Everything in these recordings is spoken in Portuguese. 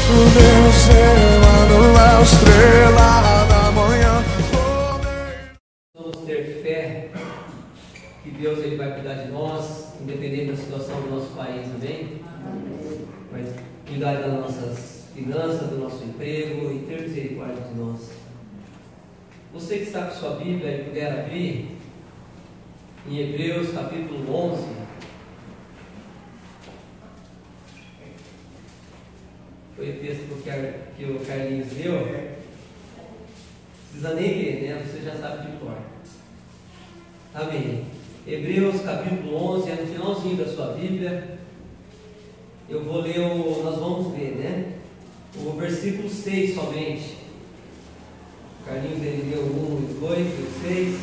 Deus, Emanuel, estrela da manhã. Vamos ter fé que Deus ele vai cuidar de nós, independente da situação do nosso país, amém? Vai cuidar das nossas finanças, do nosso emprego e ter misericórdia de nós. Você que está com sua Bíblia e puder abrir em Hebreus capítulo 11. Foi o texto que o Carlinhos leu. Não precisa nem ler, né? Você já sabe de cor. Amém. Hebreus capítulo 11, é no finalzinho da sua Bíblia. Eu vou ler nós vamos ler, né? O versículo 6 somente. O Carlinhos ele leu o 1 e o 2 e o 6.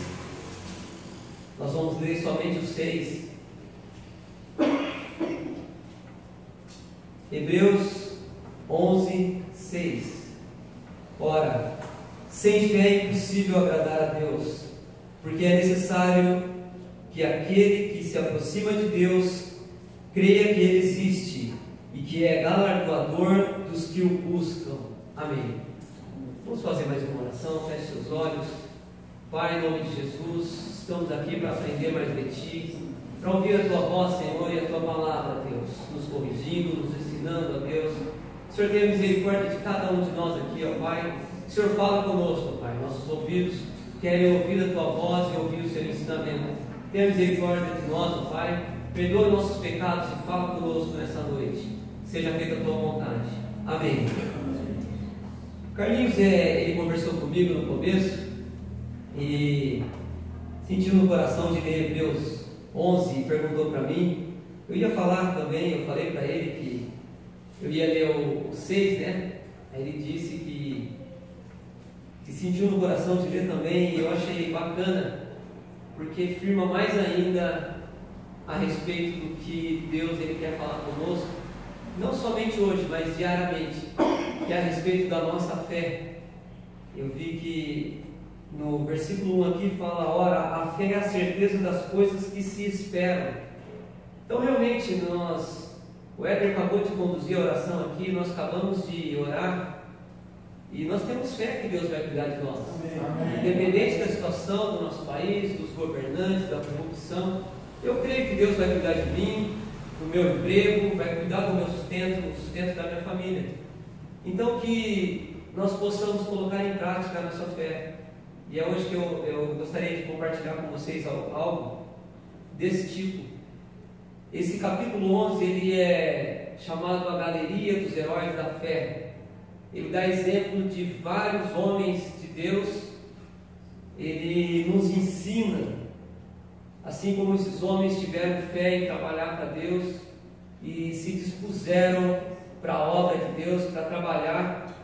Nós vamos ler somente o 6. Hebreus 11, 6. Ora, sem fé é impossível agradar a Deus, porque é necessário que aquele que se aproxima de Deus creia que Ele existe e que é galardoador dos que o buscam. Amém. Vamos fazer mais uma oração. Feche seus olhos. Pai, em nome de Jesus, estamos aqui para aprender mais de Ti, para ouvir a Tua voz, Senhor, e a Tua palavra, Deus, nos corrigindo, nos ensinando, ó Deus. Senhor, tenha misericórdia de cada um de nós aqui, ó Pai. Senhor, fala conosco, Pai. Nossos ouvidos querem ouvir a Tua voz e ouvir o Seu ensinamento. Tenha misericórdia de nós, ó Pai. Perdoa nossos pecados e fala conosco nessa noite. Seja feita a Tua vontade. Amém. Carlinhos, ele conversou comigo no começo e sentiu no coração de ler Hebreus 11 e perguntou para mim. Eu ia falar também, eu falei para ele que eu ia ler o 6, né? Aí ele disse que sentiu no coração de ler também, e eu achei bacana, porque firma mais ainda a respeito do que Deus ele quer falar conosco, não somente hoje, mas diariamente, que é a respeito da nossa fé. Eu vi que no versículo 1 aqui fala: ora, a fé é a certeza das coisas que se esperam. Então realmente o Éder acabou de conduzir a oração aqui, nós acabamos de orar e nós temos fé que Deus vai cuidar de nós. Amém. Independente da situação do nosso país, dos governantes, da corrupção, eu creio que Deus vai cuidar de mim, do meu emprego, vai cuidar do meu sustento, do sustento da minha família. Então que nós possamos colocar em prática a nossa fé. E é hoje que eu gostaria de compartilhar com vocês algo desse tipo. Esse capítulo 11, ele é chamado a Galeria dos Heróis da Fé. Ele dá exemplo de vários homens de Deus. Ele nos ensina, assim como esses homens tiveram fé em trabalhar para Deus e se dispuseram para a obra de Deus, para trabalhar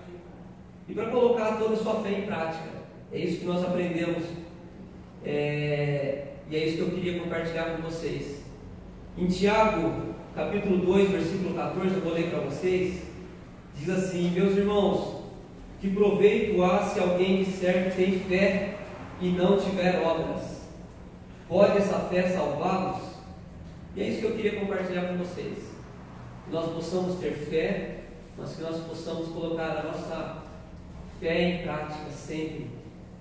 e para colocar toda a sua fé em prática. É isso que nós aprendemos, e é isso que eu queria compartilhar com vocês. Em Tiago, capítulo 2, versículo 14, eu vou ler para vocês. Diz assim: meus irmãos, que proveito há se alguém disser que tem fé e não tiver obras? Pode essa fé salvá-los? E é isso que eu queria compartilhar com vocês. Que nós possamos ter fé, mas que nós possamos colocar a nossa fé em prática sempre.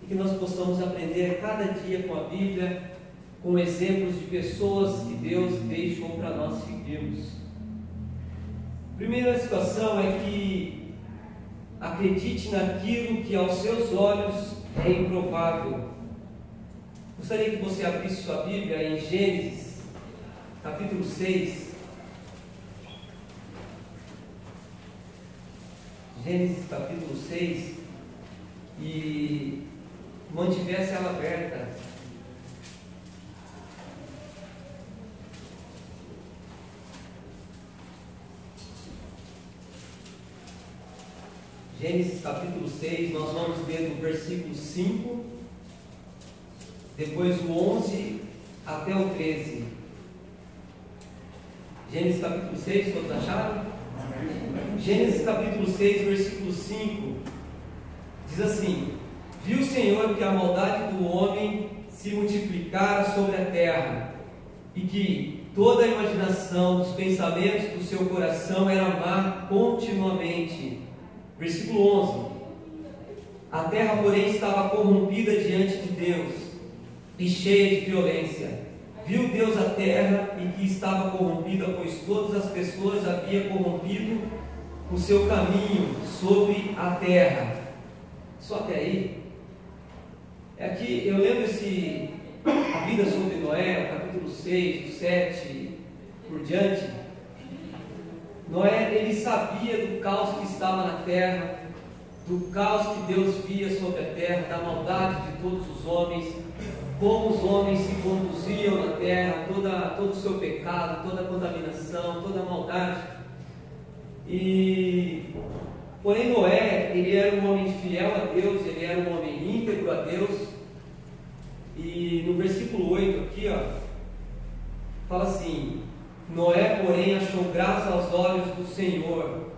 E que nós possamos aprender cada dia com a Bíblia, com exemplos de pessoas que Deus deixou para nós seguirmos. A primeira situação é que acredite naquilo que aos seus olhos é improvável. Gostaria que você abrisse sua Bíblia em Gênesis, capítulo 6. Gênesis, capítulo 6, e mantivesse ela aberta. Gênesis capítulo 6, nós vamos ler do versículo 5, depois o 11 até o 13. Gênesis capítulo 6, todos acharam? Gênesis capítulo 6, versículo 5, diz assim: viu o Senhor que a maldade do homem se multiplicara sobre a terra, e que toda a imaginação dos pensamentos do seu coração era má continuamente. Versículo 11: a terra, porém, estava corrompida diante de Deus e cheia de violência. Viu Deus a terra e que estava corrompida, pois todas as pessoas haviam corrompido o seu caminho sobre a terra. Só até aí. Aqui eu lembro a vida sobre Noé, o capítulo 6, do 7 por diante. Noé, ele sabia do caos que estava na terra, do caos que Deus via sobre a terra, da maldade de todos os homens, como os homens se conduziam na terra, todo o seu pecado, toda a contaminação, toda a maldade. Porém Noé, ele era um homem fiel a Deus, ele era um homem íntegro a Deus. E no versículo 8 aqui, fala assim: Noé, porém, achou graça aos olhos do Senhor.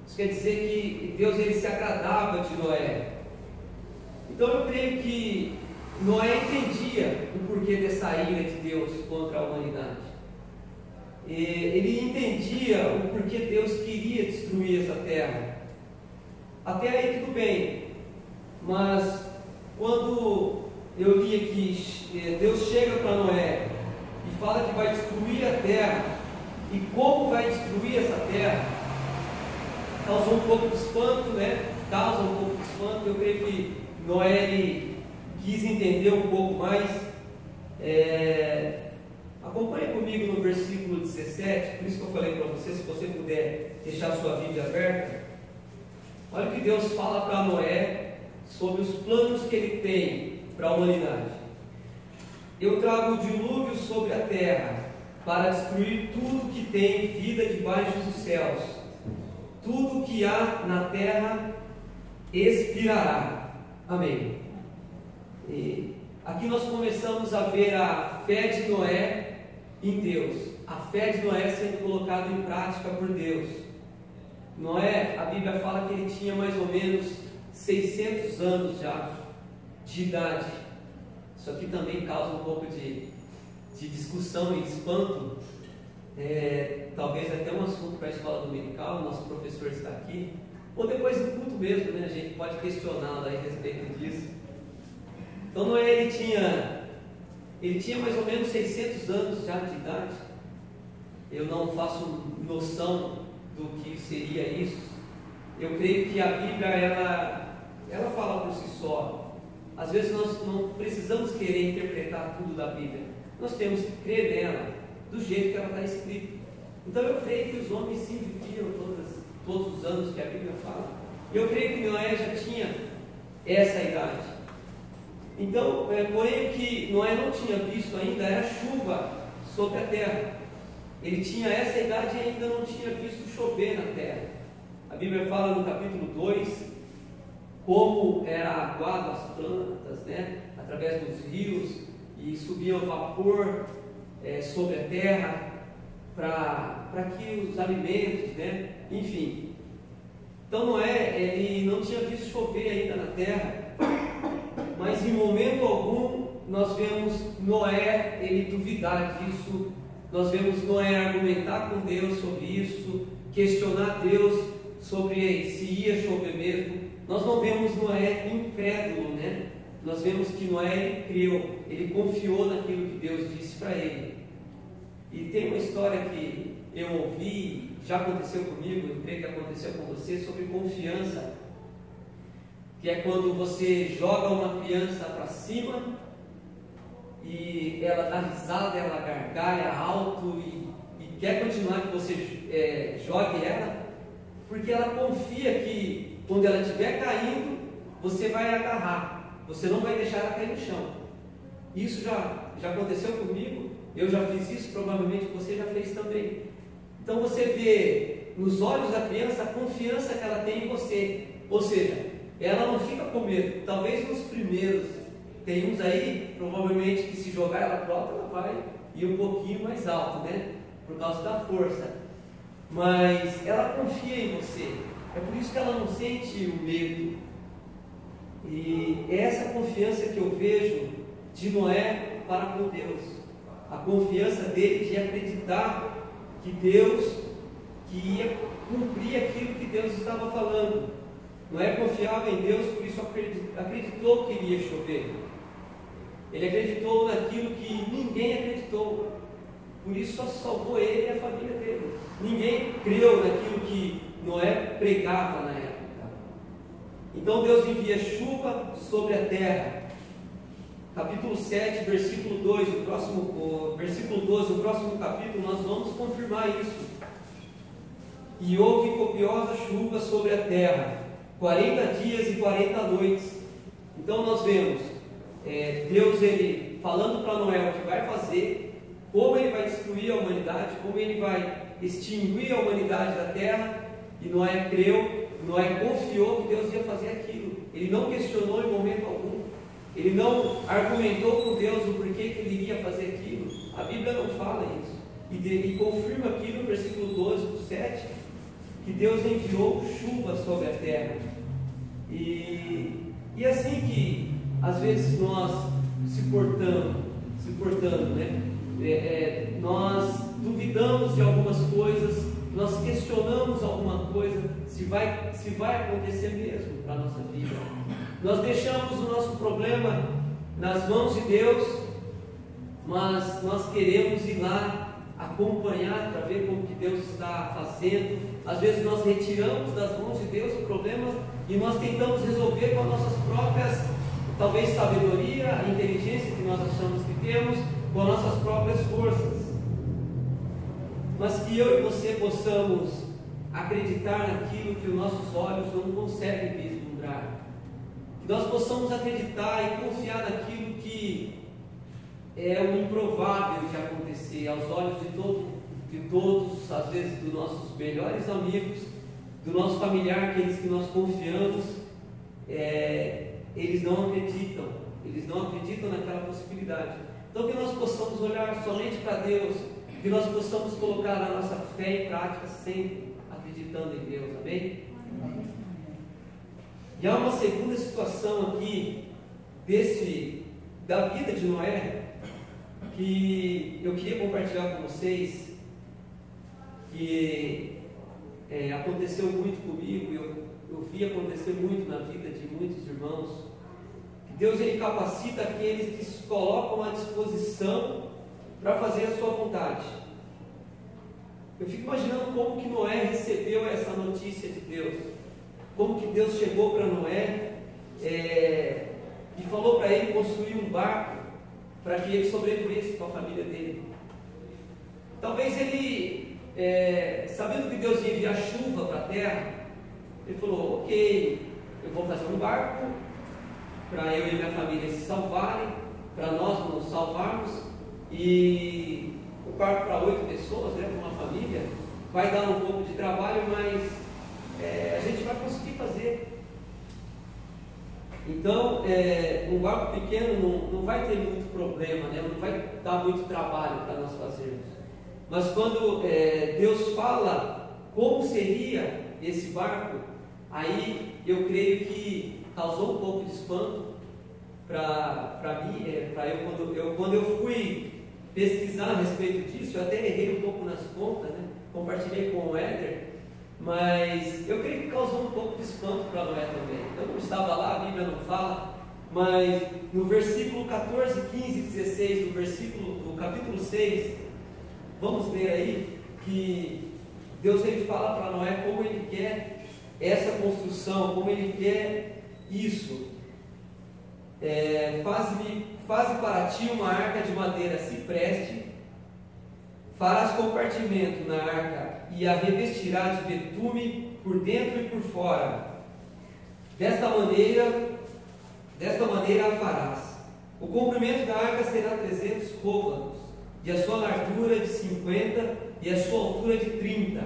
Isso quer dizer que Deus, ele se agradava de Noé. Então eu creio que Noé entendia o porquê dessa ira de Deus contra a humanidade. Ele entendia o porquê Deus queria destruir essa terra. Até aí tudo bem, mas quando eu li aqui, Deus chega para Noé e fala que vai destruir a terra, e como vai destruir essa terra, causou um pouco de espanto, né? Causa um pouco de espanto. Eu creio que Noé, ele quis entender um pouco mais. Acompanhe comigo no versículo 17, por isso que eu falei para você, se você puder deixar sua Bíblia aberta. Olha o que Deus fala para Noé sobre os planos que ele tem para a humanidade. Eu trago o dilúvio sobre a terra para destruir tudo que tem vida debaixo dos céus. Tudo que há na terra expirará. Amém. E aqui nós começamos a ver a fé de Noé em Deus, a fé de Noé sendo colocada em prática por Deus. Noé, a Bíblia fala que ele tinha mais ou menos 600 anos já de idade. Isso aqui também causa um pouco de discussão e espanto. Talvez até um assunto para a escola dominical, o nosso professor está aqui, ou depois do culto mesmo, né? A gente pode questioná-lo a respeito disso. Então Noé, ele tinha mais ou menos 600 anos já de idade. Eu não faço noção do que seria isso. Eu creio que a Bíblia, ela fala por si só. Às vezes nós não precisamos querer interpretar tudo da Bíblia, nós temos que crer nela, do jeito que ela está escrita. Então eu creio que os homens sim viviam todos os anos que a Bíblia fala. Eu creio que Noé já tinha essa idade. Então, porém, o que Noé não tinha visto ainda era chuva sobre a terra. Ele tinha essa idade e ainda não tinha visto chover na terra. A Bíblia fala no capítulo 2 como era aguado as plantas, né, através dos rios, e subia o vapor sobre a terra para que os alimentos, né, enfim. Então Noé, ele não tinha visto chover ainda na terra, mas em momento algum nós vemos Noé, ele duvidar disso. Nós vemos Noé argumentar com Deus sobre isso, questionar Deus sobre se ia chover mesmo. Nós não vemos Noé incrédulo, né? Nós vemos que Noé creu, ele confiou naquilo que Deus disse para ele. E tem uma história que eu ouvi, já aconteceu comigo, eu creio que aconteceu com você, sobre confiança, que é quando você joga uma criança para cima e ela dá risada, ela gargalha alto e quer continuar que você jogue ela, porque ela confia que quando ela estiver caindo, você vai agarrar, você não vai deixar ela cair no chão. Isso já aconteceu comigo, eu já fiz isso, provavelmente você já fez também. Então você vê nos olhos da criança a confiança que ela tem em você, ou seja, ela não fica com medo. Talvez nos primeiros, tem uns aí, provavelmente que se jogar ela para o alto, ela vai ir um pouquinho mais alto, né? Por causa da força. Mas ela confia em você. É por isso que ela não sente o medo. E é essa confiança que eu vejo de Noé para com Deus. a confiança dele de acreditar que Deus ia cumprir aquilo que Deus estava falando. Noé confiava em Deus, por isso acreditou que iria chover. Ele acreditou naquilo que ninguém acreditou. Por isso só salvou ele e a família dele. Ninguém creu naquilo que Noé pregava na época. Então Deus envia chuva sobre a terra. Capítulo 7, versículo 2, versículo 12, o próximo capítulo, nós vamos confirmar isso. E houve copiosa chuva sobre a terra, 40 dias e 40 noites. Então nós vemos Deus ele falando para Noé o que vai fazer, como ele vai destruir a humanidade, como ele vai extinguir a humanidade da terra. E Noé creu, Noé confiou que Deus ia fazer aquilo. Ele não questionou em momento algum. Ele não argumentou com Deus o porquê que ele iria fazer aquilo. A Bíblia não fala isso. E confirma aqui no versículo 12 do 7, que Deus enviou chuva sobre a terra. E assim que às vezes nós se portando, né? Nós duvidamos de algumas coisas, nós questionamos alguma coisa, se vai acontecer mesmo para a nossa vida. Nós deixamos o nosso problema nas mãos de Deus, mas nós queremos ir lá acompanhar para ver como que Deus está fazendo. Às vezes nós retiramos das mãos de Deus o problema e nós tentamos resolver com as nossas próprias, talvez sabedoria, a inteligência que nós achamos que temos, com as nossas próprias forças. Mas que eu e você possamos acreditar naquilo que os nossos olhos não conseguem vislumbrar. Que nós possamos acreditar e confiar naquilo que é o improvável de acontecer aos olhos de todos, às vezes dos nossos melhores amigos, do nosso familiar, aqueles que nós confiamos, eles não acreditam naquela possibilidade. Então que nós possamos olhar somente para Deus, que nós possamos colocar a nossa fé em prática sempre, acreditando em Deus, amém? E há uma segunda situação aqui, da vida de Noé, que eu queria compartilhar com vocês, que aconteceu muito comigo, eu vi acontecer muito na vida de muitos irmãos, que Deus ele capacita aqueles que se colocam à disposição para fazer a sua vontade. Eu fico imaginando como que Noé recebeu essa notícia de Deus, como que Deus chegou para Noé e falou para ele construir um barco para que ele sobrevivesse com a família dele. Talvez ele, sabendo que Deus ia enviar chuva para a terra, ele falou: ok, eu vou fazer um barco para eu e minha família se salvarem, para nós nos salvarmos, e o barco para 8 pessoas, para uma família, vai dar um pouco de trabalho, mas a gente vai conseguir fazer. Então, um barco pequeno não vai ter muito problema, né? Não vai dar muito trabalho para nós fazermos. Mas quando Deus fala como seria esse barco, aí eu creio que causou um pouco de espanto para mim, quando eu fui pesquisar a respeito disso. Eu até errei um pouco nas contas, né? Compartilhei com o Éder, mas eu creio que causou um pouco de espanto para Noé também. Eu não estava lá, a Bíblia não fala, mas no versículo 14, 15 e 16 do capítulo 6, vamos ler aí que Deus ele fala para Noé como ele quer essa construção, como ele quer isso. Faze para ti uma arca de madeira cipreste, farás compartimento na arca e a revestirás de betume por dentro e por fora. Desta maneira a farás. O comprimento da arca será 300 côvados, e a sua largura de 50 e a sua altura de 30.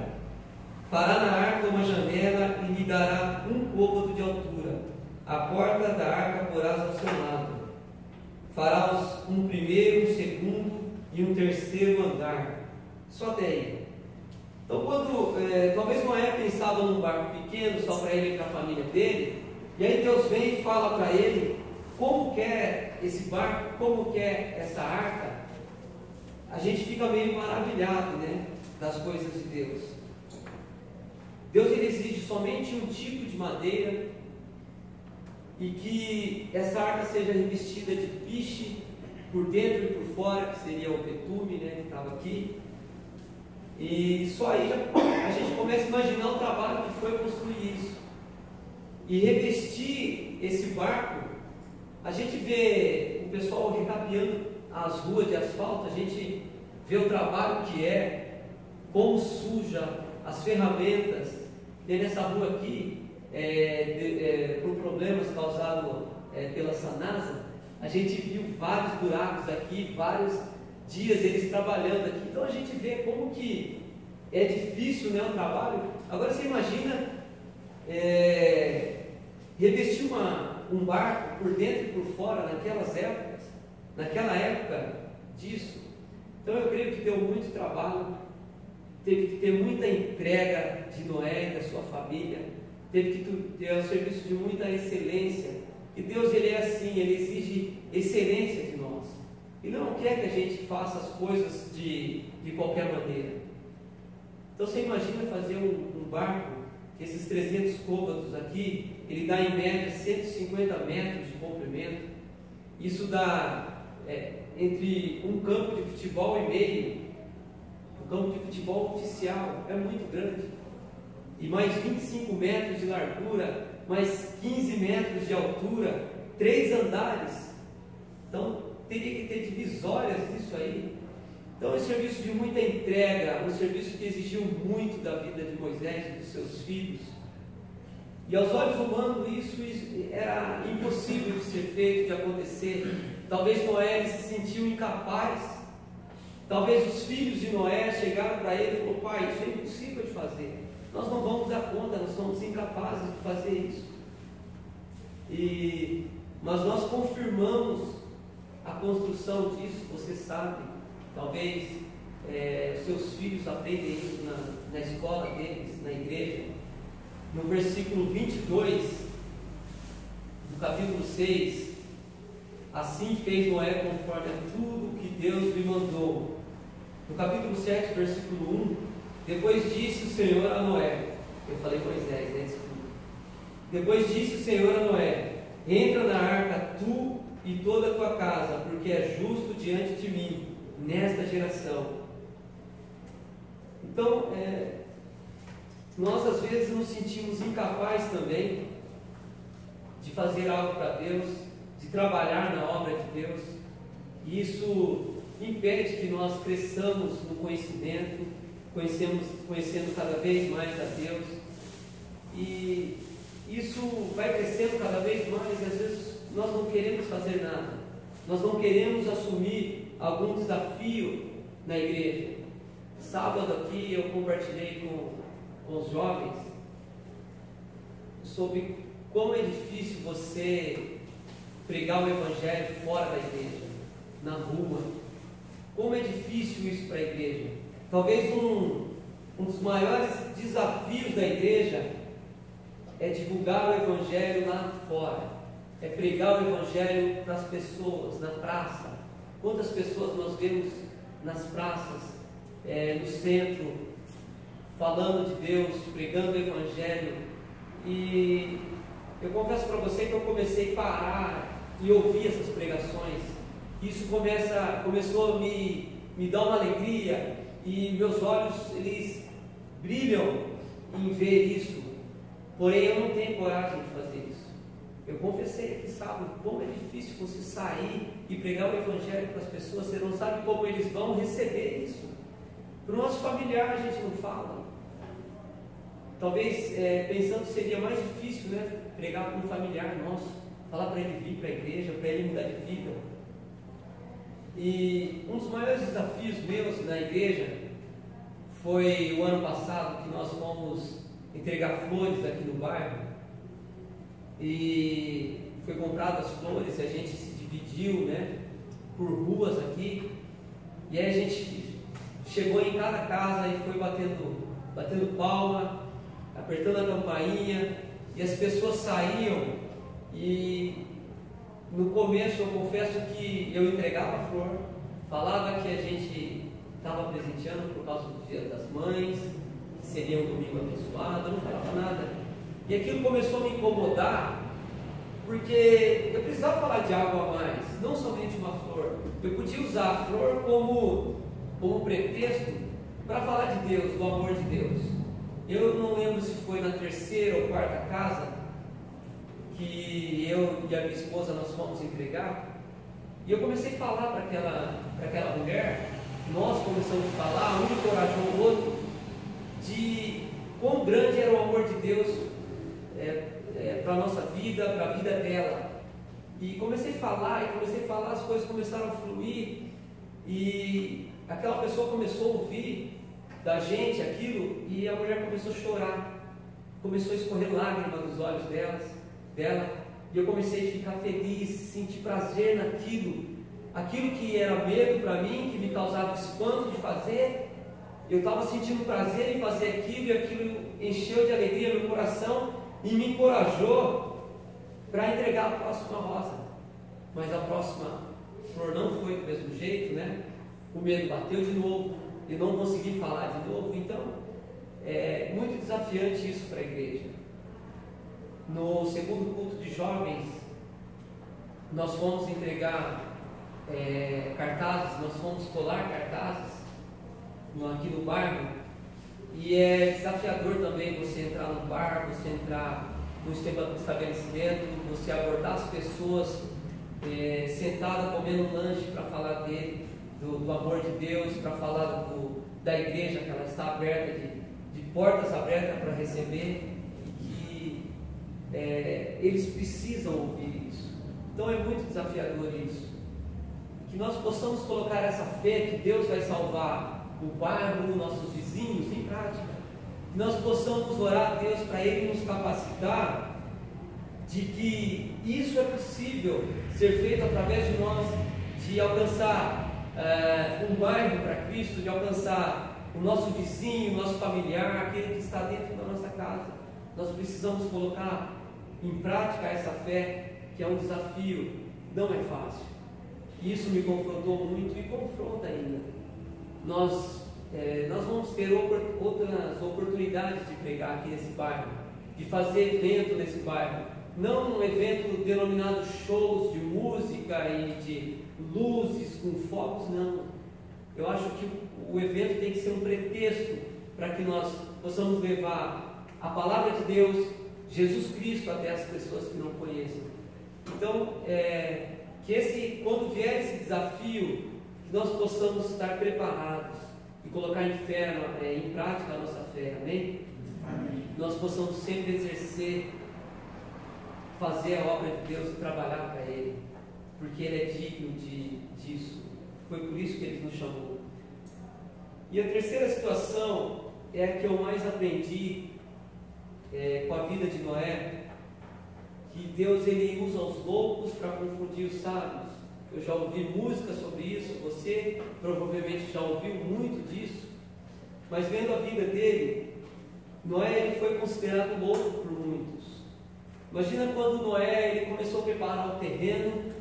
Fará na arca uma janela e lhe dará 1 côvado de altura. A porta da arca porás ao seu lado. Farás um primeiro, um segundo e um terceiro andar. Só até aí. Então, talvez Noé pensava num barco pequeno, só para ele e para a família dele, e aí Deus vem e fala para ele como quer esse barco, como quer essa arca. a gente fica meio maravilhado, né, das coisas de Deus. Deus, ele exige somente um tipo de madeira e que essa arca seja revestida de piche por dentro e por fora, que seria o betume, né, que estava aqui. E só aí a gente começa a imaginar o trabalho que foi construir isso. E revestir esse barco, a gente vê o pessoal recapeando as ruas de asfalto, a gente vê o trabalho que é, como suja as ferramentas. E nessa rua aqui, por problemas causados pela Sanasa, a gente viu vários buracos aqui, vários dias eles trabalhando aqui. Então a gente vê como que é difícil, né, o trabalho. Agora você imagina revestir um barco por dentro e por fora naquela época disso. Então eu creio que deu muito trabalho, teve que ter muita entrega de Noé e da sua família, teve que ter um serviço de muita excelência. E Deus, ele é assim, ele exige excelência de nós. Ele não quer que a gente faça as coisas de qualquer maneira. Então você imagina fazer um barco, que esses 300 côvados aqui, ele dá em média 150 metros de comprimento. Isso dá entre um campo de futebol e meio, um campo de futebol oficial, é muito grande. E mais 25 metros de largura, mais 15 metros de altura, 3 andares. Então teria que ter divisórias disso aí. Então é um serviço de muita entrega, um serviço que exigiu muito da vida de Moisés e dos seus filhos. E aos olhos humanos isso era impossível de ser feito, de acontecer. Talvez Noé se sentiu incapaz. Talvez os filhos de Noé chegaram para ele e falaram: pai, isso é impossível de fazer. Nós não vamos dar conta, nós somos incapazes de fazer isso. Mas nós confirmamos a construção disso, você sabe. Talvez seus filhos aprendem isso na escola deles, na igreja. No versículo 22 do capítulo 6, assim fez Noé conforme a tudo que Deus lhe mandou. No capítulo 7, versículo 1, depois disse o Senhor a Noé, eu falei Moisés, desculpa. Depois disse o Senhor a Noé: entra na arca tu e toda a tua casa, porque é justo diante de mim nesta geração. Então, nós às vezes nos sentimos incapazes também de fazer algo para Deus, de trabalhar na obra de Deus, e isso impede que nós cresçamos no conhecimento, conhecendo cada vez mais a Deus, e isso vai crescendo cada vez mais. Às vezes nós não queremos fazer nada, nós não queremos assumir algum desafio na igreja. Sábado aqui eu compartilhei com os jovens sobre como é difícil você pregar o evangelho fora da igreja, na rua. Como é difícil isso para a igreja. Talvez um dos maiores desafios da igreja é divulgar o evangelho lá fora, é pregar o evangelho para as pessoas, na praça. Quantas pessoas nós vemos nas praças, no centro, falando de Deus, pregando o evangelho. E eu confesso para você que eu comecei a parar e ouvir essas pregações. Isso começou a me dar uma alegria, e meus olhos, eles brilham em ver isso. Porém eu não tenho coragem de fazer isso. Eu confessei aqui sábado como é difícil você sair e pregar o evangelho para as pessoas. Você não sabe como eles vão receber isso. Para o nosso familiar a gente não fala. Talvez pensando que seria mais difícil, né, pregar para um familiar nosso, falar para ele vir para a igreja, para ele mudar de vida. E um dos maiores desafios meus na igreja foi o ano passado, que nós fomos entregar flores aqui no bairro, e foi comprado as flores e a gente se dividiu, né, por ruas aqui, e aí a gente chegou em cada casa e foi batendo palma, apertando a campainha, e as pessoas saíam. E no começo eu confesso que eu entregava a flor, falava que a gente estava presenteando por causa do Dia das Mães, que seria um domingo abençoado, eu não falava nada. E aquilo começou a me incomodar, porque eu precisava falar de algo a mais, não somente uma flor. Eu podia usar a flor como pretexto para falar de Deus, do amor de Deus. Eu não lembro se foi na terceira ou quarta casa que eu e a minha esposa nós fomos entregar, e eu comecei a falar para aquela mulher, nós começamos a falar, um encorajou o outro, de quão grande era o amor de Deus para a nossa vida, para a vida dela. E comecei a falar, as coisas começaram a fluir, e aquela pessoa começou a ouvir da gente aquilo, e a mulher começou a chorar, começou a escorrer lágrimas dos olhos dela, e eu comecei a ficar feliz, sentir prazer naquilo, aquilo que era medo para mim, que me causava espanto de fazer, eu estava sentindo prazer em fazer aquilo, e aquilo encheu de alegria meu coração, e me encorajou para entregar a próxima rosa. Mas a próxima flor não foi do mesmo jeito, né? O medo bateu de novo, e não consegui falar de novo. Então, é muito desafiante isso para a igreja. No segundo culto de jovens, nós fomos entregar cartazes, nós fomos colar cartazes aqui no bairro, e é desafiador também você entrar no bar, você entrar no estabelecimento, você abordar as pessoas sentadas comendo um lanche para falar do amor de Deus, para falar da igreja, que ela está aberta, de portas abertas para receber, e que eles precisam ouvir isso. Então é muito desafiador isso, que nós possamos colocar essa fé que Deus vai salvar o bairro, nossos vizinhos em prática, que nós possamos orar a Deus para Ele nos capacitar de que isso é possível ser feito através de nós, de alcançar um bairro para Cristo, de alcançar o nosso vizinho, o nosso familiar, aquele que está dentro da nossa casa. Nós precisamos colocar em prática essa fé, que é um desafio, não é fácil. E isso me confrontou muito e confronta ainda. Nós vamos ter outras oportunidades de pregar aqui nesse bairro, de fazer evento nesse bairro, não um evento denominado shows de música e de luzes com focos, não. Eu acho que o evento tem que ser um pretexto para que nós possamos levar a palavra de Deus, Jesus Cristo, até as pessoas que não conhecem. Então, quando vier esse desafio, que nós possamos estar preparados e colocar em prática a nossa fé, amém? Amém. Nós possamos sempre exercer, fazer a obra de Deus e trabalhar para Ele, porque Ele é digno disso. Foi por isso que Ele nos chamou. E a terceira situação é a que eu mais aprendi com a vida de Noé, que Deus ele usa os loucos para confundir os sábios. Eu já ouvi música sobre isso, você provavelmente já ouviu muito disso, mas vendo a vida dele, Noé ele foi considerado louco por muitos. Imagina quando Noé ele começou a preparar o terreno,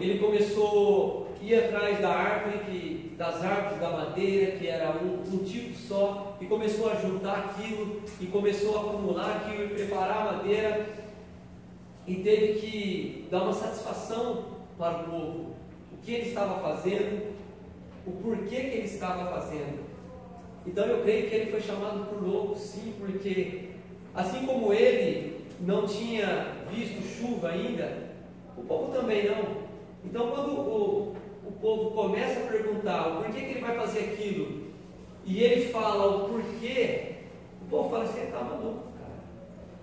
ele começou a ir atrás das árvores da madeira, que era um tipo só, e começou a juntar aquilo, e começou a acumular aquilo, e preparar a madeira, e teve que dar uma satisfação para o povo, o que ele estava fazendo, o porquê que ele estava fazendo. Então eu creio que ele foi chamado por louco, sim, porque assim como ele não tinha visto chuva ainda, o povo também não. Então quando o povo começa a perguntar o porquê que ele vai fazer aquilo, e ele fala o porquê, o povo fala assim: tá maluco, cara,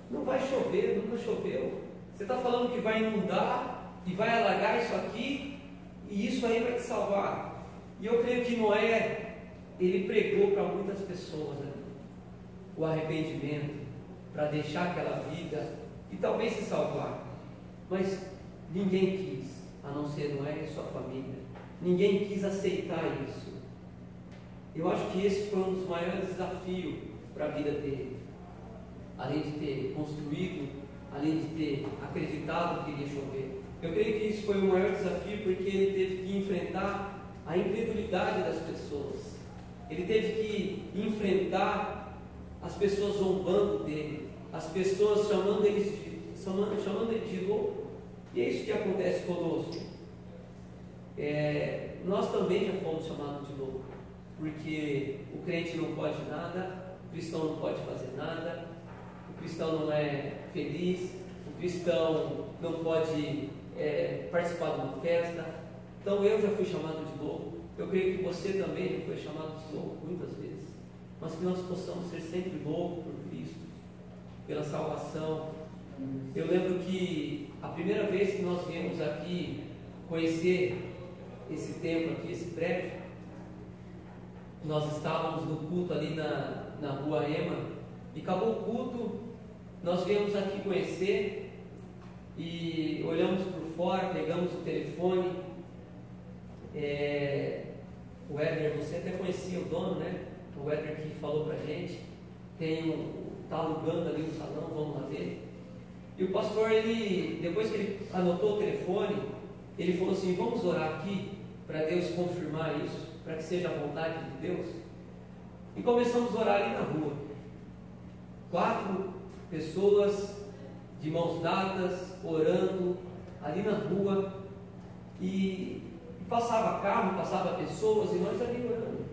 não vai chover, nunca choveu, você está falando que vai inundar e vai alagar isso aqui, e isso aí vai te salvar. E eu creio que Noé, ele pregou para muitas pessoas, né, o arrependimento, para deixar aquela vida e talvez se salvar, mas ninguém quis, a não ser Noé e sua família. Ninguém quis aceitar isso. Eu acho que esse foi um dos maiores desafios para a vida dele, além de ter construído, além de ter acreditado que iria chover. Eu creio que isso foi o maior desafio, porque ele teve que enfrentar a incredulidade das pessoas. Ele teve que enfrentar as pessoas zombando dele, as pessoas chamando ele de louco. E é isso que acontece conosco. Nós também já fomos chamados de louco, porque o crente não pode nada, o cristão não pode fazer nada, o cristão não é feliz, o cristão não pode participar de uma festa. Então eu já fui chamado de louco, eu creio que você também já foi chamado de louco muitas vezes, mas que nós possamos ser sempre loucos por Cristo, pela salvação. Eu lembro que a primeira vez que nós viemos aqui conhecer esse templo aqui, esse prédio, nós estávamos no culto ali na rua Ema, e acabou o culto, nós viemos aqui conhecer, e olhamos por fora, pegamos o telefone. O Éder, você até conhecia o dono, né? O Éder que falou pra gente, está alugando ali um salão, vamos lá ver. E o pastor, depois que ele anotou o telefone, ele falou assim: vamos orar aqui para Deus confirmar isso, para que seja a vontade de Deus. E começamos a orar ali na rua. 4 pessoas de mãos dadas, orando ali na rua, e passava carro, passava pessoas, e nós ali orando.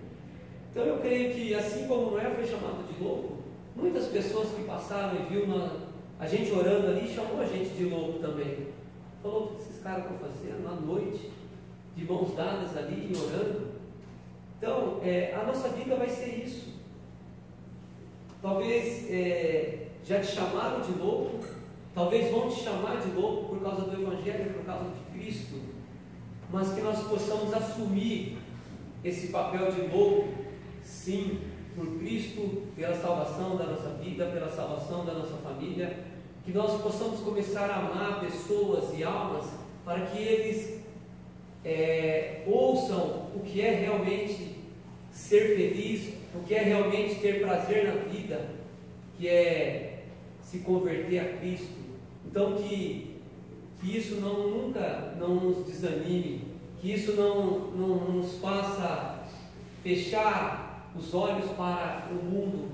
Então eu creio que assim como Noé foi chamado de louco, muitas pessoas que passaram e viu a gente orando ali, chamou a gente de louco também. Falou: o que esses caras estão fazendo à noite, de mãos dadas ali e orando? Então, a nossa vida vai ser isso. Talvez já te chamaram de louco, talvez vão te chamar de louco por causa do Evangelho, por causa de Cristo, mas que nós possamos assumir esse papel de louco, sim, por Cristo, pela salvação da nossa vida, pela salvação da nossa família, que nós possamos começar a amar pessoas e almas, para que eles ouçam o que é realmente ser feliz, o que é realmente ter prazer na vida, que é se converter a Cristo. Então que isso nunca nos desanime, que isso não nos faça fechar os olhos para o mundo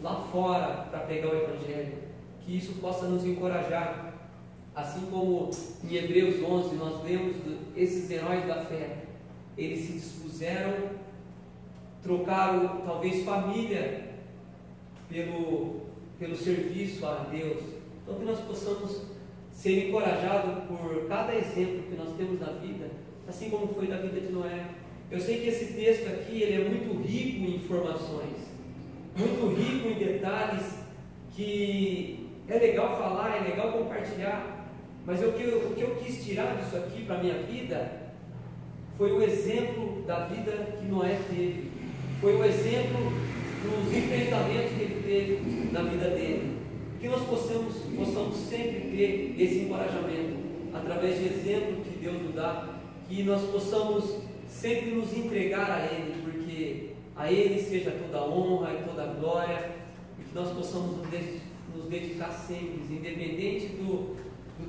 lá fora para pregar o Evangelho, que isso possa nos encorajar, assim como em Hebreus 11 nós lemos esses heróis da fé, eles se dispuseram, trocaram talvez família pelo serviço a Deus. Então que nós possamos ser encorajados por cada exemplo que nós temos na vida, assim como foi da vida de Noé. Eu sei que esse texto aqui ele é muito rico em informações, muito rico em detalhes, que é legal falar, é legal compartilhar, mas o que eu quis tirar disso aqui para a minha vida foi o exemplo da vida que Noé teve, foi o exemplo dos enfrentamentos que ele teve na vida dele, que nós possamos sempre ter esse encorajamento, através de exemplo que Deus nos dá, que nós possamos sempre nos entregar a Ele, porque a Ele seja toda a honra e toda a glória, e que nós possamos nos dedicar sempre, independente do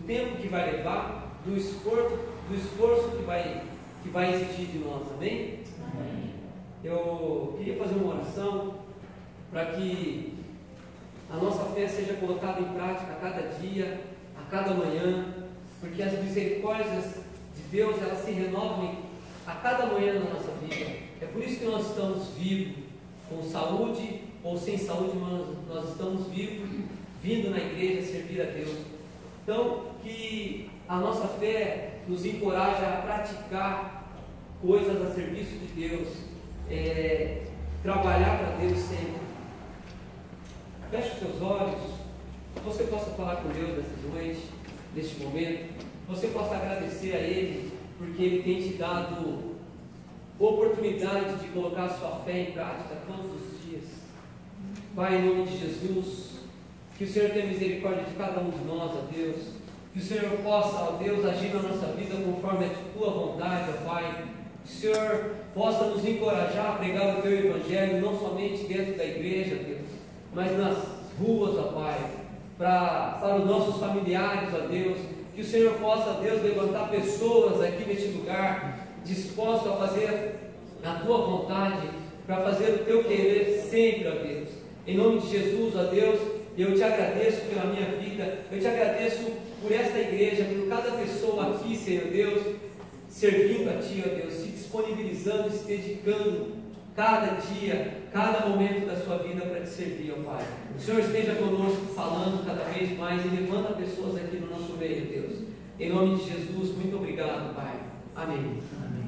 tempo que vai levar, do esforço que vai exigir de nós, amém? Amém. Eu queria fazer uma oração para que a nossa fé seja colocada em prática a cada dia, a cada manhã, porque as misericórdias de Deus elas se renovam a cada manhã na nossa vida. É por isso que nós estamos vivos, com saúde ou sem saúde, mas nós estamos vivos, vindo na igreja servir a Deus. Então, que a nossa fé nos encoraje a praticar coisas a serviço de Deus, trabalhar para Deus sempre. Feche os seus olhos, você possa falar com Deus nessa noite, neste momento, você possa agradecer a Ele, porque Ele tem te dado oportunidade de colocar a sua fé em prática todos os dias. Pai, em nome de Jesus, que o Senhor tenha misericórdia de cada um de nós, ó Deus, que o Senhor possa, ó Deus, agir na nossa vida conforme a Tua vontade, ó Pai, que o Senhor possa nos encorajar a pregar o Teu Evangelho, não somente dentro da igreja, Deus, mas nas ruas, ó Pai, para os nossos familiares, ó Deus, que o Senhor possa, Deus, levantar pessoas aqui neste lugar disposto a fazer a tua vontade, para fazer o teu querer sempre, ó Deus. Em nome de Jesus, ó Deus, eu te agradeço pela minha vida, eu te agradeço por esta igreja, por cada pessoa aqui, Senhor Deus, servindo a Ti, ó Deus, se disponibilizando, se dedicando cada dia, cada momento da sua vida para te servir, ó Pai. O Senhor esteja conosco, falando cada vez mais e levanta pessoas aqui no nosso meio, Deus. Em nome de Jesus, muito obrigado, Pai. Amém. Amém.